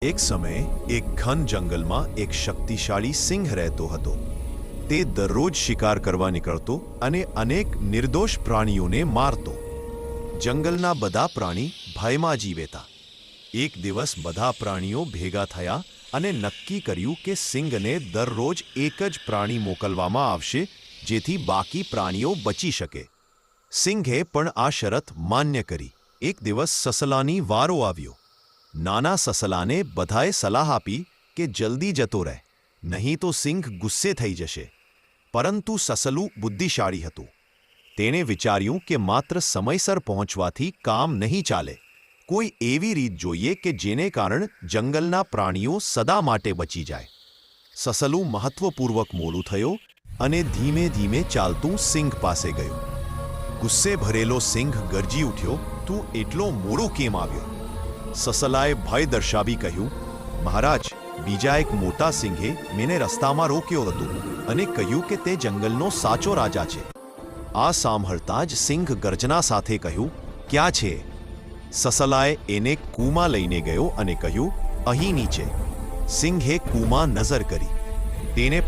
એક સમયે એક ઘન જંગલમાં એક શક્તિશાળી સિંહ રહેતો હતો. તે દરરોજ શિકાર કરવા નીકળતો અને અનેક નિર્દોષ પ્રાણીઓને મારતો. જંગલના બધા પ્રાણી ભયમાં જીવેતા. એક દિવસ બધા પ્રાણીઓ ભેગા થયા અને નક્કી કર્યું કે સિંહને દરરોજ એક જ પ્રાણી મોકલવામાં આવશે જેથી બાકી પ્રાણીઓ બચી શકે. સિંહે પણ આ શરત માન્ય કરી. એક દિવસ સસલાની વારો આવ્યો. નાના સસલાને બધાએ સલાહ આપી કે જલ્દી જતો રહે, નહીં તો સિંહ ગુસ્સે થઈ જશે. પરંતુ સસલું બુદ્ધિશાળી હતું. તેણે વિચાર્યું કે માત્ર સમયસર પહોંચવાથી કામ નહીં ચાલે. કોઈ એવી રીત જોઈએ કે જેને કારણે જંગલના પ્રાણીઓ સદા માટે બચી જાય. સસલું મહત્વપૂર્વક મોડું થયો અને ધીમે ધીમે ચાલતું સિંહ પાસે ગયો. ગુસ્સે ભરેલો સિંહ ગરજી ઉઠ્યો, "તું એટલો મોડો કેમ આવ્યો?" સસલાએ ભય દર્શાવી કહ્યું, "મહારાજ, બીજા એક મોટા સિંહે મને રસ્તામાં રોક્યો હતો અને કહ્યું કે તે જંગલનો સાચો રાજા છે." આ સાંભળતા જ સિંહ ગર્જના સાથે કહ્યું, "ક્યાં છે?" સસલાએ એને કૂમાં લઈને ગયો અને કહ્યું, "અહીં નીચે." સિંહે કૂમાં નજર કરી. તેને